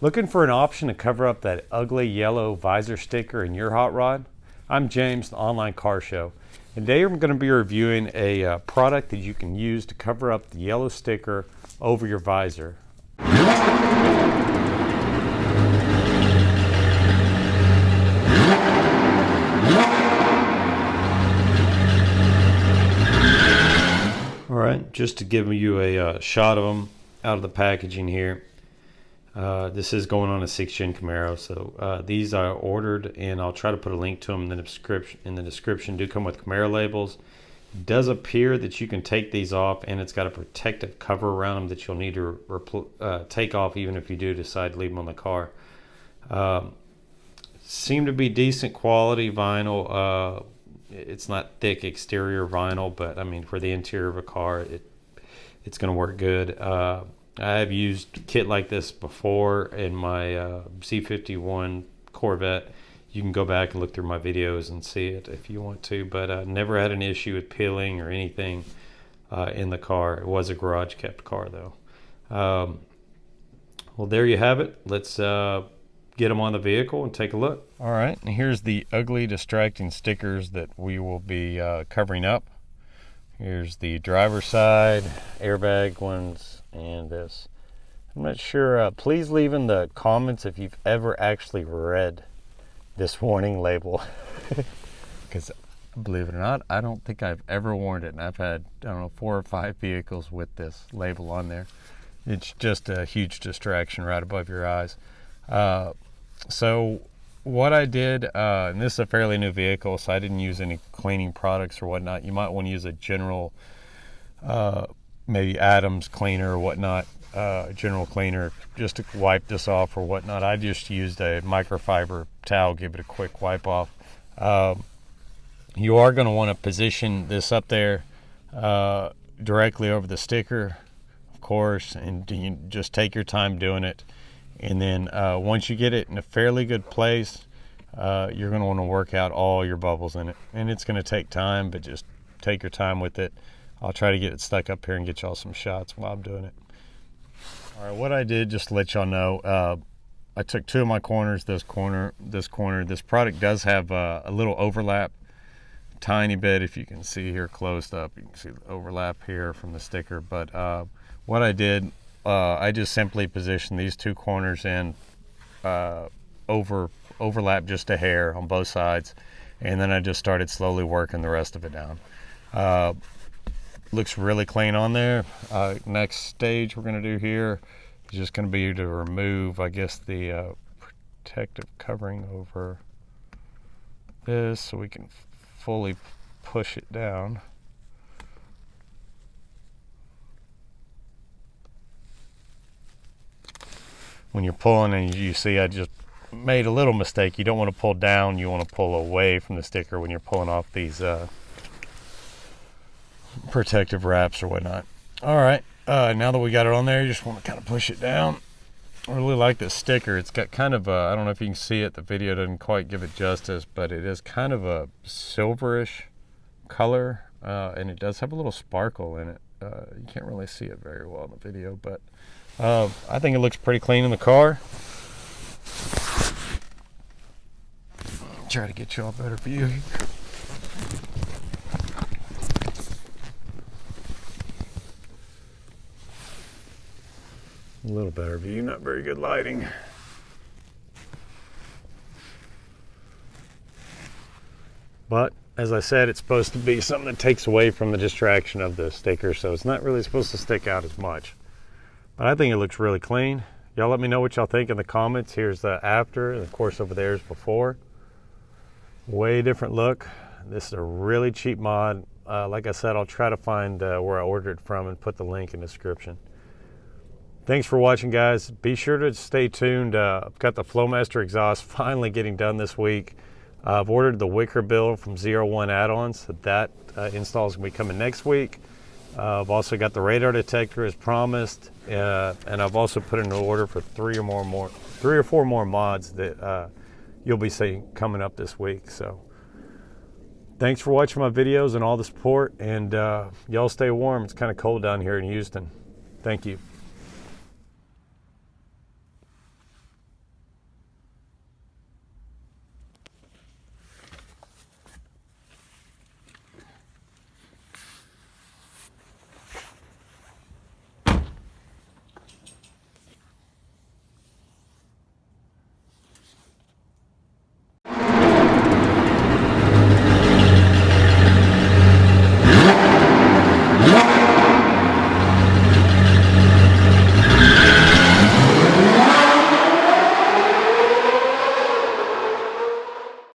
Looking for an option to cover up that ugly yellow visor sticker in your hot rod? I'm James, the Online Car Show. And today I'm going to be reviewing a product that you can use to cover up the yellow sticker over your visor. Alright, just to give you a shot of them out of the packaging here. This is going on a 6-gen Camaro, so these are ordered, and I'll try to put a link to them in the description. Do come with Camaro labels. It does appear that you can take these off, and it's got a protective cover around them that you'll need to take off even if you do decide to leave them on the car. Seem to be decent quality vinyl. It's not thick exterior vinyl, but I mean, for the interior of a car, it's going to work good. I have used kit like this before in my C51 Corvette. You can go back and look through my videos and see it if you want to, but never had an issue with peeling or anything in the car. It was a garage kept car though. Well, there you have it. Let's get them on the vehicle and take a look. All right, and here's the ugly distracting stickers that we will be covering up. Here's the driver's side, airbag ones, and this. I'm not sure, please leave in the comments if you've ever actually read this warning label. Because believe it or not, I don't think I've ever worn it, and I've had, I don't know, 4 or 5 vehicles with this label on there. It's just a huge distraction right above your eyes. So what I did, and this is a fairly new vehicle, so I didn't use any cleaning products or whatnot. You might want to use a general, maybe Adams cleaner or whatnot, general cleaner, just to wipe this off or whatnot. I just used a microfiber towel, give it a quick wipe off. You are going to want to position this up there directly over the sticker, of course, and you just take your time doing it. And then once you get it in a fairly good place, you're going to want to work out all your bubbles in it. And it's going to take time, but just take your time with it. I'll try to get it stuck up here and get y'all some shots while I'm doing it. All right, what I did, just to let y'all know, I took 2 of my corners, this corner. This product does have a little overlap, tiny bit. If you can see here closed up, you can see the overlap here from the sticker. But what I did, I just simply positioned these 2 corners in overlap just a hair on both sides, and then I just started slowly working the rest of it down. Looks really clean on there. Next stage we're going to do here is just going to be to remove, I guess, the protective covering over this so we can fully push it down. When you're pulling, and you see I just made a little mistake. You don't want to pull down, you want to pull away from the sticker when you're pulling off these protective wraps or whatnot. All right, now that we got it on there, you just want to kind of push it down. I really like this sticker. It's got kind of a, I don't know if you can see it, the video doesn't quite give it justice, but it is kind of a silverish color, and it does have a little sparkle in it. You can't really see it very well in the video, but I think it looks pretty clean in the car. Try to get you all a better view. A little better view, not very good lighting. But as I said, it's supposed to be something that takes away from the distraction of the sticker, so it's not really supposed to stick out as much. But I think it looks really clean. Y'all let me know what y'all think in the comments. Here's the after, and of course over there is before. Way different look. This is a really cheap mod. Like I said, I'll try to find where I ordered it from and put the link in the description. Thanks for watching, guys. Be sure to stay tuned. I've got the Flowmaster exhaust finally getting done this week. I've ordered the wicker bill from 01 add-ons. So that install is going to be coming next week. I've also got the radar detector as promised, and I've also put in an order for 3 or 4 more mods that you'll be seeing coming up this week. So thanks for watching my videos and all the support, and y'all stay warm. It's kind of cold down here in Houston. Thank you.